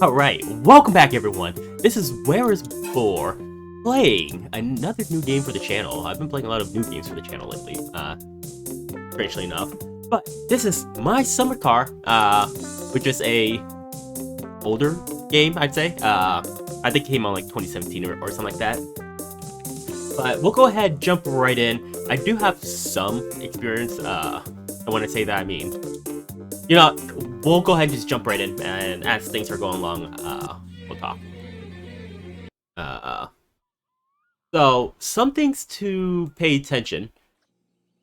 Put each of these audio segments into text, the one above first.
Alright, welcome back everyone. This is Where is Boar playing another new game for the channel. I've been playing a lot of new games for the channel lately, strangely enough. But this is my summer car, which is a older game, I'd say. I think it came out like 2017 or something like that. But we'll go ahead, jump right in. I do have some experience, and when I say that, I mean, you know, we'll go ahead and just jump right in, and as things are going along, we'll talk. So, some things to pay attention.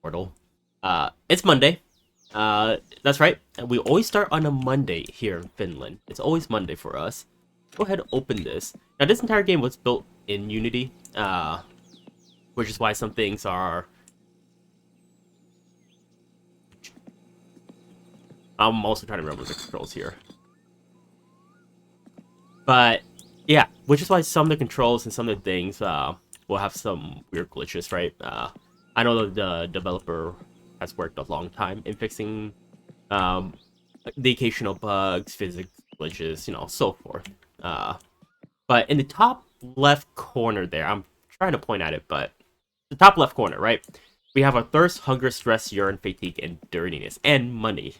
Portal. It's Monday. That's right. We always start on a Monday here in Finland. It's always Monday for us. Go ahead and open this. Now, this entire game was built in Unity, which is why some things are... I'm also trying to remember the controls here. But, yeah, which is why some of the controls and some of the things will have some weird glitches, right? I know that the developer has worked a long time in fixing the occasional bugs, physics glitches, you know, so forth. But in the top left corner there, I'm trying to point at it, but the top left corner, right? We have our thirst, hunger, stress, urine, fatigue, and dirtiness, and money.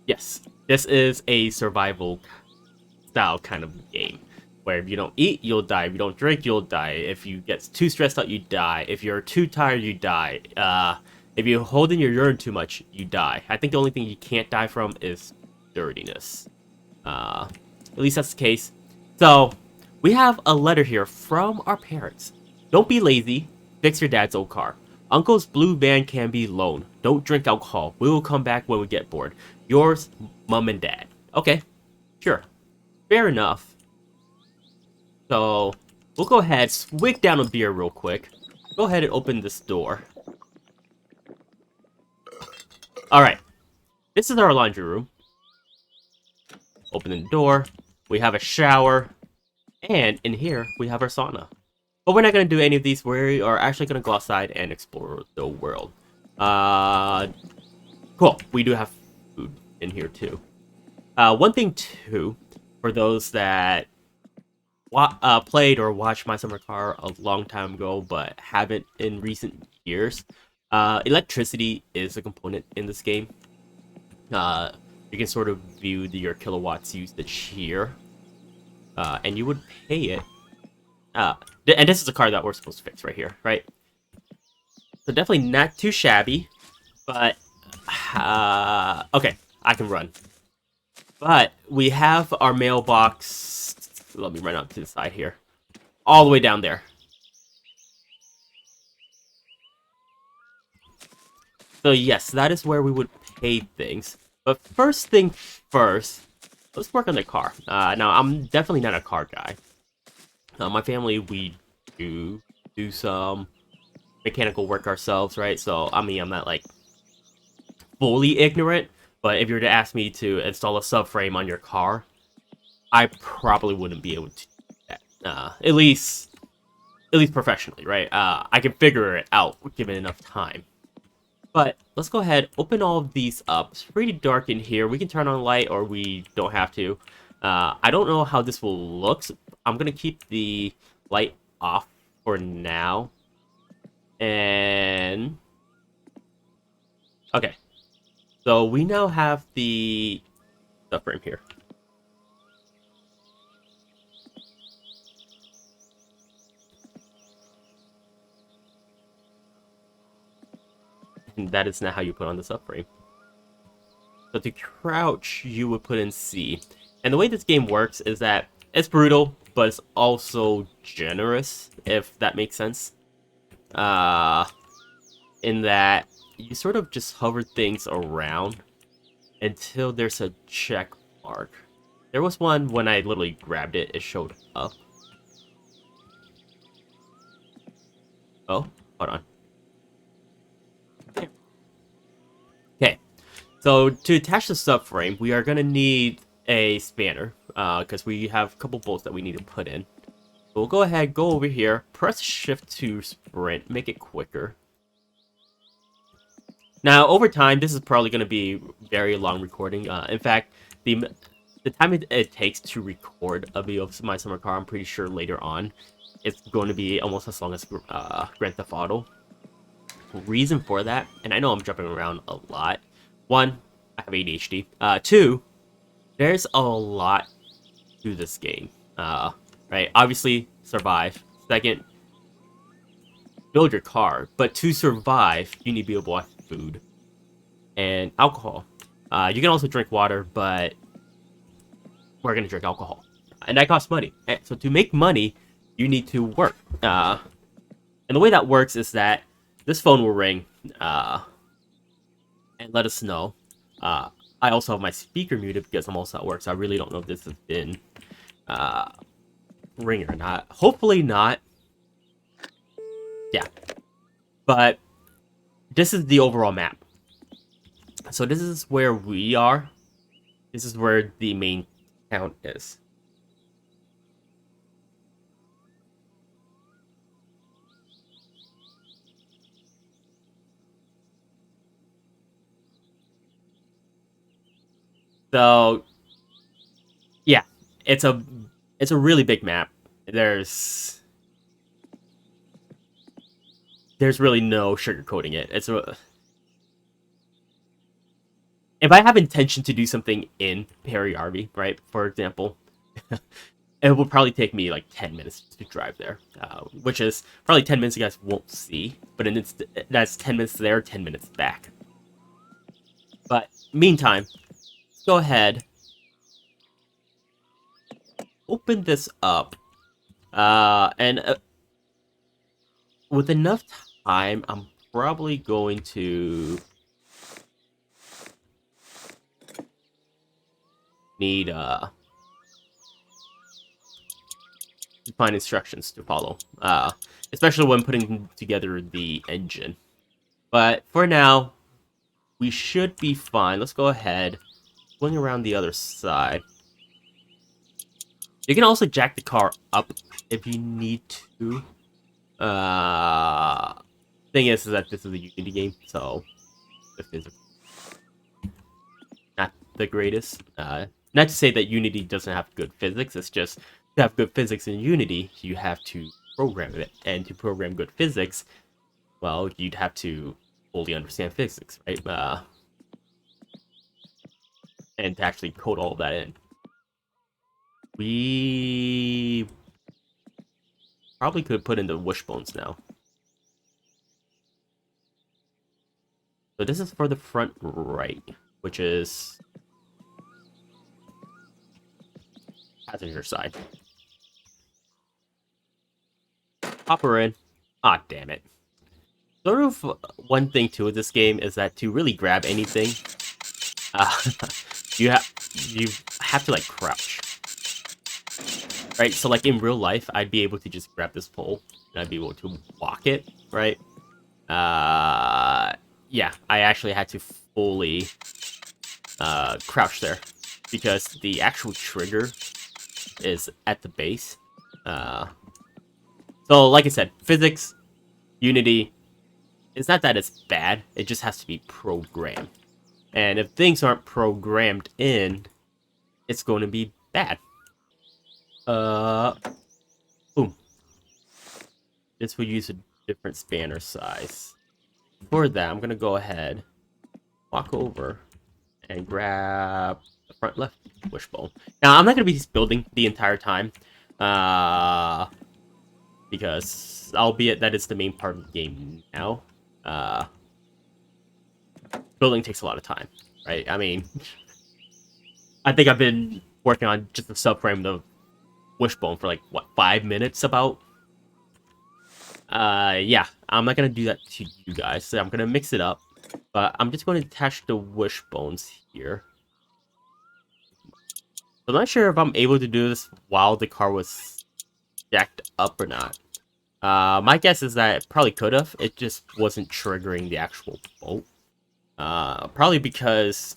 Yes, this is a survival style kind of game, where if you don't eat, you'll die. If you don't drink, you'll die. If you get too stressed out, you die. If you're too tired, you die. If you hold in your urine too much, you die. I think the only thing you can't die from is dirtiness. At least that's the case. So, we have a letter here from our parents. Don't be lazy. Fix your dad's old car. Uncle's blue van can be loaned. Don't drink alcohol. We will come back when we get bored. Yours, Mom and Dad. Okay, sure. Fair enough. So, we'll go ahead, swig down a beer real quick. Go ahead and open this door. Alright. This is our laundry room. Open the door. We have a shower. And in here, we have our sauna. But we're not going to do any of these. We are actually going to go outside and explore the world. Cool. We do have food in here, too. One thing, too, for those that played or watched My Summer Car a long time ago, but haven't in recent years, electricity is a component in this game. You can sort of view your kilowatts usage here. And you would pay it. And this is a car that we're supposed to fix right here, right? So definitely not too shabby, but okay, I can run. But we have our mailbox. Let me run out to the side here, all the way down there. So yes, that is where we would pay things. But first thing first, let's work on the car. Now I'm definitely not a car guy. My family, we do some mechanical work ourselves, right? So, I mean, I'm not, like, fully ignorant, but if you were to ask me to install a subframe on your car, I probably wouldn't be able to do that. At least professionally, right? I can figure it out given enough time. But let's go ahead, open all of these up. It's pretty dark in here. We can turn on light, or we don't have to. I don't know how this will look. I'm going to keep the light off for now. And... okay. So we now have the subframe here. And that is not how you put on the subframe. So to crouch, you would put in C. And the way this game works is that it's brutal, but it's also generous, if that makes sense. In that you sort of just hover things around until there's a check mark. There was one when I literally grabbed it, it showed up. Oh, hold on. Okay, so to attach the subframe, we are going to need a spanner, because we have a couple bolts that we need to put in. So we'll go ahead, go over here, press shift to sprint, make it quicker. Now, over time, this is probably going to be very long recording. In fact, the the time it takes to record a video of my summer car, I'm pretty sure later on, it's going to be almost as long as Grand Theft Auto. Reason for that, and I know I'm jumping around a lot. One, I have ADHD. Two, there's a lot to this game. Right? Obviously, survive. Second, build your car. But to survive, you need to be able to buy food and alcohol. You can also drink water, but we're gonna drink alcohol, and that costs money. And so to make money, you need to work. And the way that works is that this phone will ring and let us know. I also have my speaker muted because I'm also at work, so I really don't know if this has been ring or not. Hopefully not. Yeah. But this is the overall map. So this is where we are. This is where the main town is. So yeah, it's a really big map. There's really no sugarcoating it. If I have intention to do something in Perry RV, right, for example, it will probably take me like 10 minutes to drive there, which is probably 10 minutes you guys won't see, but that's 10 minutes there, 10 minutes back. But meantime, let's go ahead, open this up, and with enough time, I'm probably going to need to find instructions to follow, especially when putting together the engine. But for now, we should be fine. Let's go ahead, swing around the other side. You can also jack the car up if you need to. Thing is that this is a Unity game, so the physics not the greatest. Not to say that Unity doesn't have good physics. It's just to have good physics in Unity, you have to program it, and to program good physics, well, you'd have to fully understand physics, right? And to actually code all of that in. We probably could put in the wishbones now. So this is for the front right, which is passenger side. Pop her in. Ah, damn it. Sort of one thing too with this game is that to really grab anything, you have to like crouch. Right? So like in real life, I'd be able to just grab this pole and I'd be able to walk it, right? Yeah, I actually had to fully crouch there because the actual trigger is at the base. So like I said, physics, Unity, it's not that it's bad, it just has to be programmed. And if things aren't programmed in, it's going to be bad. Boom. This would use a different spanner size. For that, I'm gonna go ahead, walk over, and grab the front left wishbone. Now, I'm not gonna be building the entire time, because albeit that is the main part of the game now, building takes a lot of time, right? I mean, I think I've been working on just the subframe of wishbone for like what, 5 minutes about. Yeah, I'm not gonna do that to you guys, so I'm gonna mix it up, but I'm just going to attach the wishbones here. I'm not sure if I'm able to do this while the car was jacked up or not. My guess is that it probably could have, it just wasn't triggering the actual bolt. Probably because,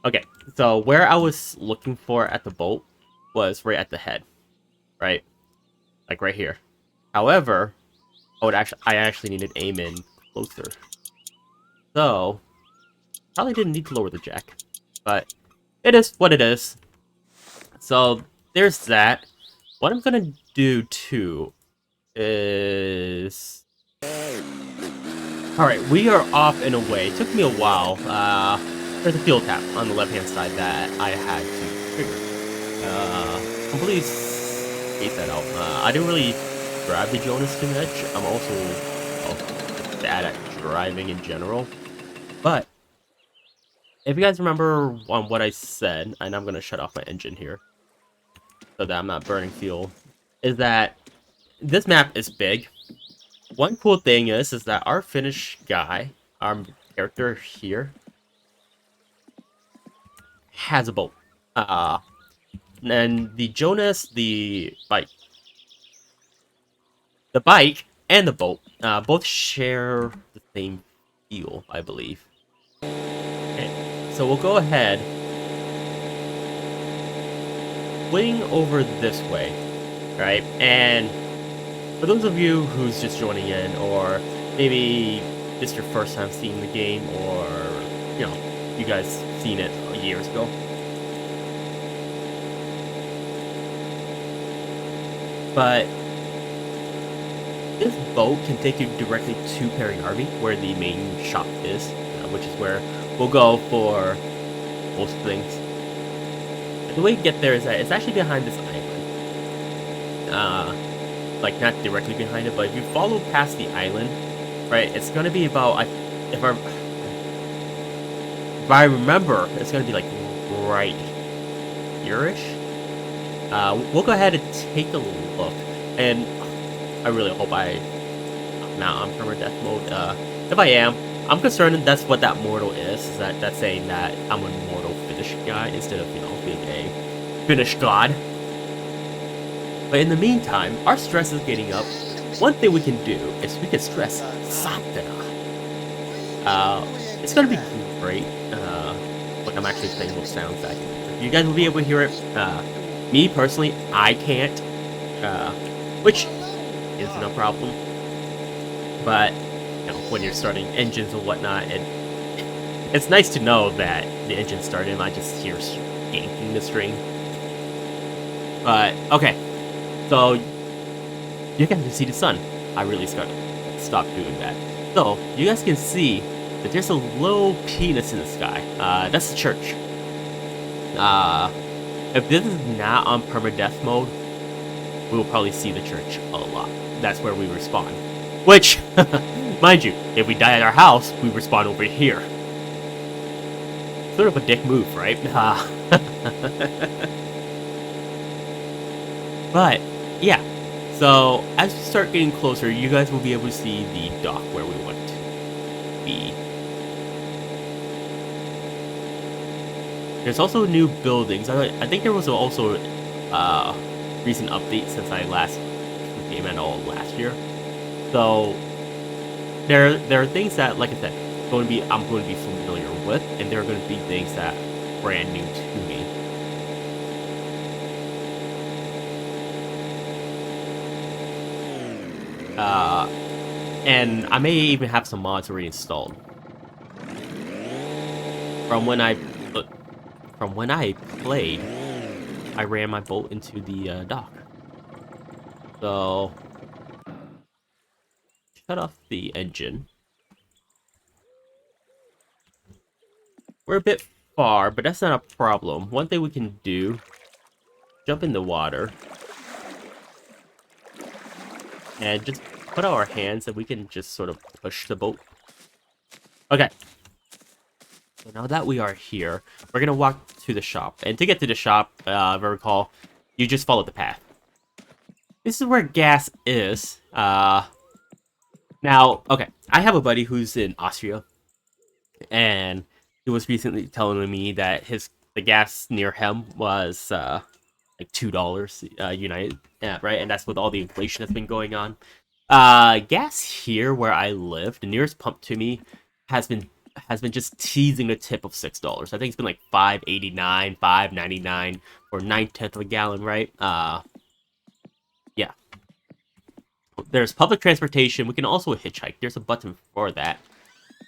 okay, so where I was looking for at the bolt was right at the head, right? Like right here. However, I actually needed aim in closer. So, probably didn't need to lower the jack. But, it is what it is. So there's that. What I'm gonna do too is, all right, we are off in a way. It took me a while. There's a fuel tap on the left hand side that I had to trigger. Completely spaced that out. I didn't really drive the Jonas too much. I'm also bad at driving in general. But if you guys remember on what I said, and I'm gonna shut off my engine here so that I'm not burning fuel, is that this map is big. One cool thing is that our Finnish guy, our character here, has a boat. And the Jonas, the bike and the boat, both share the same fuel, I believe. Okay, so we'll go ahead, wing over this way, right? And for those of you who's just joining in, or maybe this is your first time seeing the game, or you know, you guys seen it years ago. But this boat can take you directly to Perry Harvey, where the main shop is, which is where we'll go for most things. And the way to get there is that it's actually behind this island. Like, not directly behind it, but if you follow past the island, right, it's gonna be about, if I remember, it's gonna be like right here-ish. We'll go ahead and take a look, and I really hope I'm not on permadeath mode. If I am, I'm concerned that's what that mortal is that's saying that I'm a mortal Finnish guy instead of, you know, being a Finnish god. But in the meantime, our stress is getting up. One thing we can do is we can stress Satana. It's gonna be great. Like, I'm actually playing those sounds back. You guys will be able to hear it. Me personally, I can't. Which isn't a problem. But you know, when you're starting engines and whatnot, it's nice to know that the engine's started and I just hear yanking the string. But okay. So, you guys can see the sun. I really stopped doing that. So, you guys can see that there's a little penis in the sky. That's the church. If this is not on permadeath mode, we will probably see the church a lot. That's where we respawn. Which, mind you, if we die at our house, we respawn over here. Sort of a dick move, right? But, yeah. So, as we start getting closer, you guys will be able to see the dock where we want to be. There's also new buildings. I think there was also recent update since I last came at all last year. So, there are things that, like I said, I'm going to be familiar with, and there are going to be things that are brand new to me. And I may even have some mods already installed. From when I played, I ran my boat into the dock. So, shut off the engine. We're a bit far, but that's not a problem. One thing we can do, jump in the water. And just put out our hands and we can just sort of push the boat. Okay. So now that we are here, we're gonna walk to the shop. And to get to the shop, if I recall, you just follow the path. This is where gas is. Now, okay, I have a buddy who's in Austria. And he was recently telling me that the gas near him was like $2 United, yeah, right? And that's with all the inflation that's been going on. Gas here where I live, the nearest pump to me has been just teasing the tip of $6. I think it's been like $5.89, $5.99, or 9/10 of a gallon, right? Yeah. There's public transportation. We can also hitchhike. There's a button for that.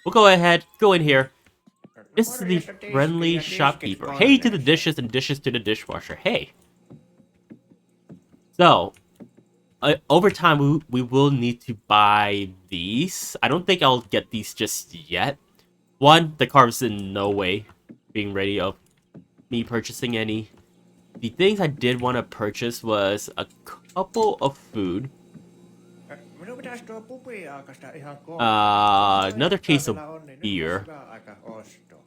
We'll go ahead, go in here. This is the friendly shopkeeper. Hey to the dishes and dishes to the dishwasher. Hey. So, over time, we will need to buy these. I don't think I'll get these just yet. One, the car's in no way being ready of me purchasing any. The things I did want to purchase was a couple of food. Minun pitäisi tuo pubi aukasta ihan kohta. Jos sulla Another case of saatavilla on, niin nyt olisi beer, hyvä aika ostoa.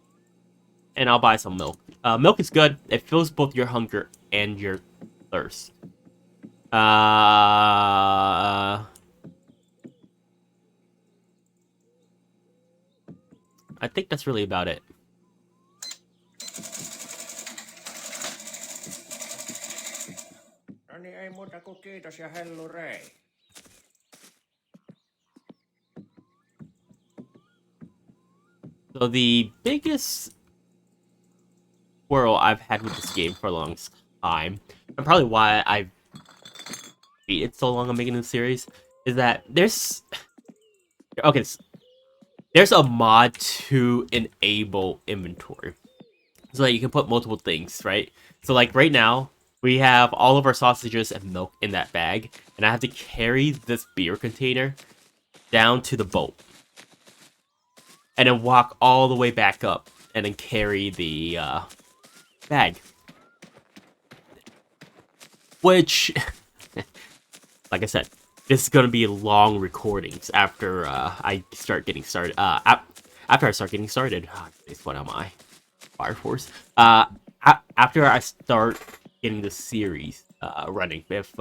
and I'll buy some milk. Milk is good. It fills both your hunger and your thirst. I think that's really about it. No niin, ei muuta kuin kiitos ja hellurei. So the biggest quarrel I've had with this game for a long time, and probably why I've beat it so long on making this series, is that there's a mod to enable inventory, so that you can put multiple things, right? So like right now, we have all of our sausages and milk in that bag, and I have to carry this beer container down to the boat, and then walk all the way back up, and then carry the bag. Which, like I said, this is gonna be long recordings after I start getting started. After I start getting started, what am I? Fire Force. After I start getting the series running, if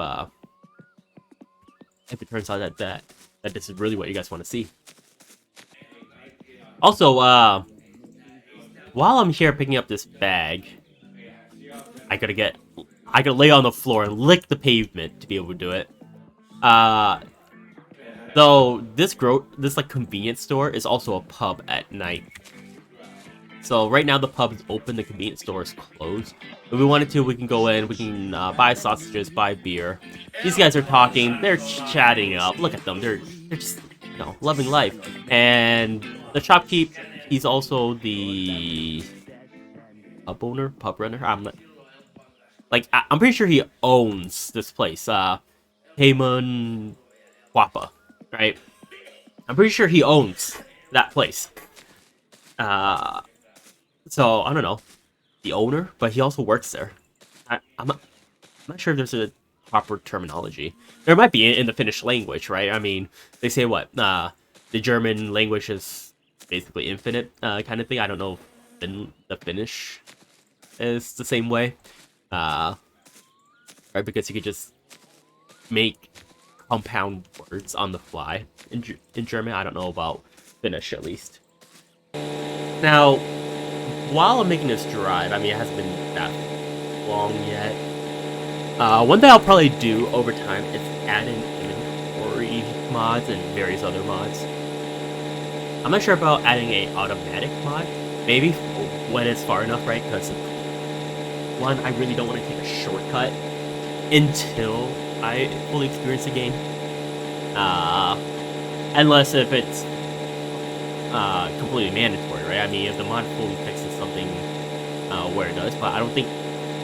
it turns out that this is really what you guys want to see. Also, while I'm here picking up this bag, I gotta lay on the floor and lick the pavement to be able to do it. Though this like convenience store is also a pub at night. So right now the pub is open, the convenience store is closed. If we wanted to, we can go in, we can buy sausages, buy beer. These guys are talking, they're chatting up. Look at them, they're just, you know, loving life. And the shopkeep, he's also the pub owner, pub runner. I'm pretty sure he owns this place. Heyman Wappa, right? I'm pretty sure he owns that place. So I don't know the owner, but he also works there. I'm not sure if there's a proper terminology. There might be in the Finnish language, right? I mean, they say what the German language is basically infinite kind of thing. I don't know if the Finnish is the same way, right? Because you could just make compound words on the fly in German. I don't know about Finnish at least. Now, while I'm making this drive, I mean, it hasn't been that long yet. One thing I'll probably do over time is add in inventory mods and various other mods. I'm not sure about adding a automatic mod. Maybe when it's far enough, right? Because one, I really don't want to take a shortcut until I fully experience the game. Unless if it's completely mandatory, right? I mean, if the mod fully fixes something where it does, but I don't think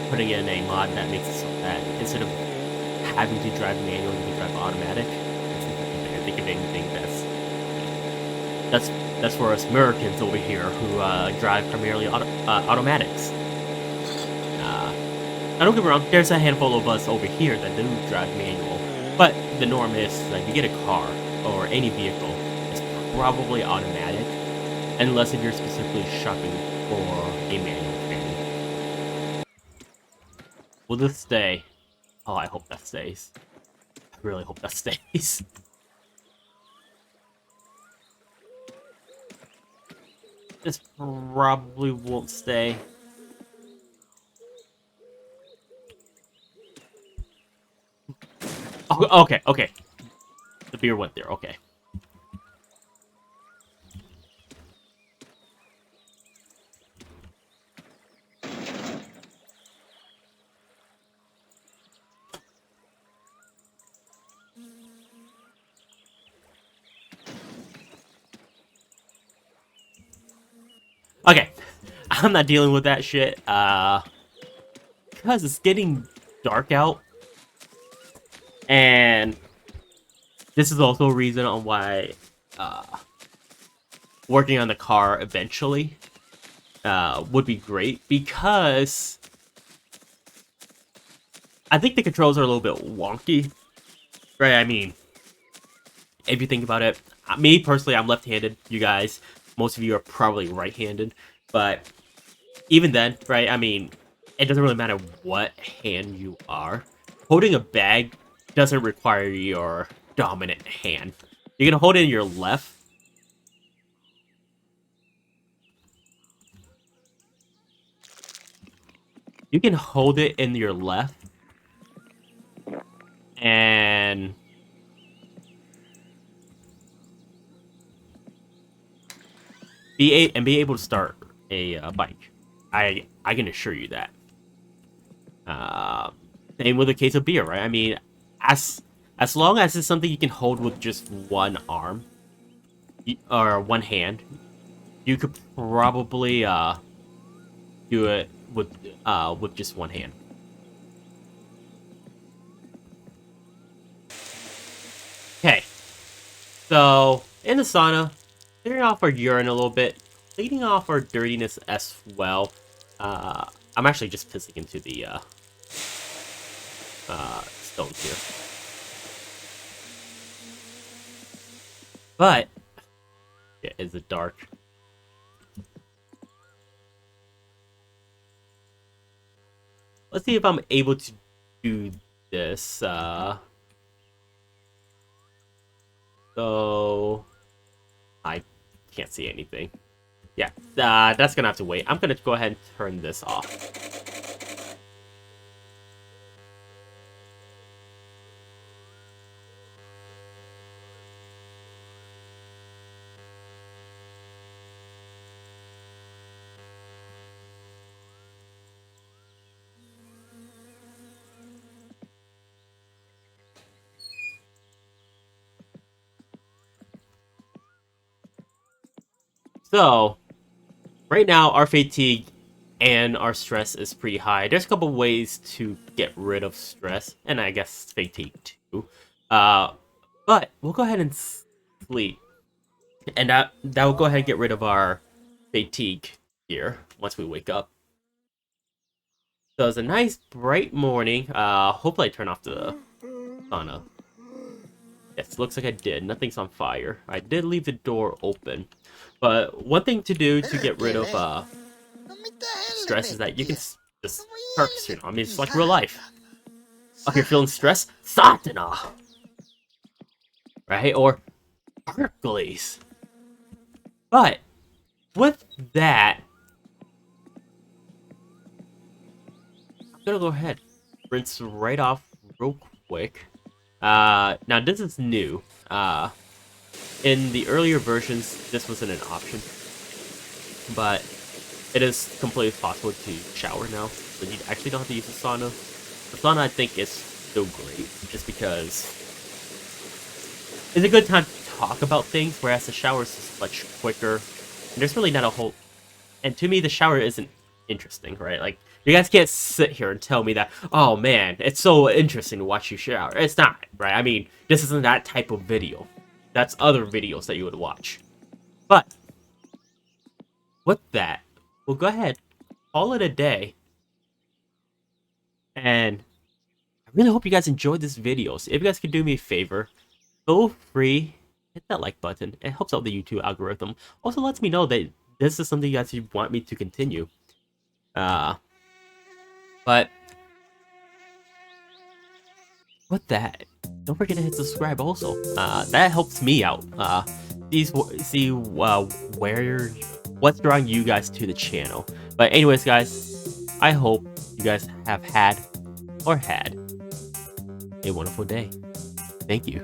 putting in a mod that makes it so that instead of having to drive manual, you can drive automatic. I think if anything, that's for us Americans over here who drive primarily automatics. Now don't get me wrong, there's a handful of us over here that do drive manual, but the norm is that you get a car or any vehicle, it's probably automatic, unless if you're specifically shopping for a manual training. Will this stay? Oh, I hope that stays. I really hope that stays. This probably won't stay. Oh, okay. The beer went there, okay. Okay, I'm not dealing with that shit, because it's getting dark out. And this is also a reason on why working on the car eventually would be great, because I think the controls are a little bit wonky, right? I mean, if you think about it, me personally, I'm left-handed. You guys, most of you are probably right-handed, but even then, right? I mean, it doesn't really matter what hand you are. Holding a bag doesn't require your dominant hand. You can hold it in your left. You can hold it in your left and be able to start a bike. I can assure you that. Uh, Same with the case of beer, right? I mean, as long as it's something you can hold with just one arm or one hand, you could probably do it with just one hand. Okay, so in the sauna, clearing off our urine a little bit, cleaning off our dirtiness as well. I'm actually just pissing into the stones here. But yeah, is it dark? Let's see if I'm able to do this. So I can't see anything. Yeah, that's gonna have to wait. I'm gonna go ahead and turn this off. So, right now, our fatigue and our stress is pretty high. There's a couple ways to get rid of stress, and I guess fatigue too. But we'll go ahead and sleep. And that will go ahead and get rid of our fatigue here once we wake up. So it's a nice bright morning. Hopefully I turn off the sauna. Yes, looks like I did. Nothing's on fire. I did leave the door open. But one thing to do to get rid of stress is that you can just perks, you know. I mean, it's like real life. Oh, you're feeling stressed? Satana! Right? Or Hercules. But with that, I'm gonna go ahead, rinse right off real quick. Now this is new. In the earlier versions, this wasn't an option, but it is completely possible to shower now, so you actually don't have to use the sauna. The sauna, I think, is so great, just because it's a good time to talk about things, whereas the shower is just much quicker. And there's really not a whole... And to me, the shower isn't interesting, right? Like, you guys can't sit here and tell me that, oh man, it's so interesting to watch you shower. It's not, right? I mean, this isn't that type of video. That's other videos that you would watch. But, with that, we'll go ahead, call it a day. And I really hope you guys enjoyed this video. So if you guys could do me a favor, feel free, hit that like button. It helps out the YouTube algorithm. Also lets me know that this is something you guys want me to continue. But with that, don't forget to hit subscribe also. That helps me out. See what's drawing you guys to the channel. But anyways, guys, I hope you guys have had a wonderful day. Thank you.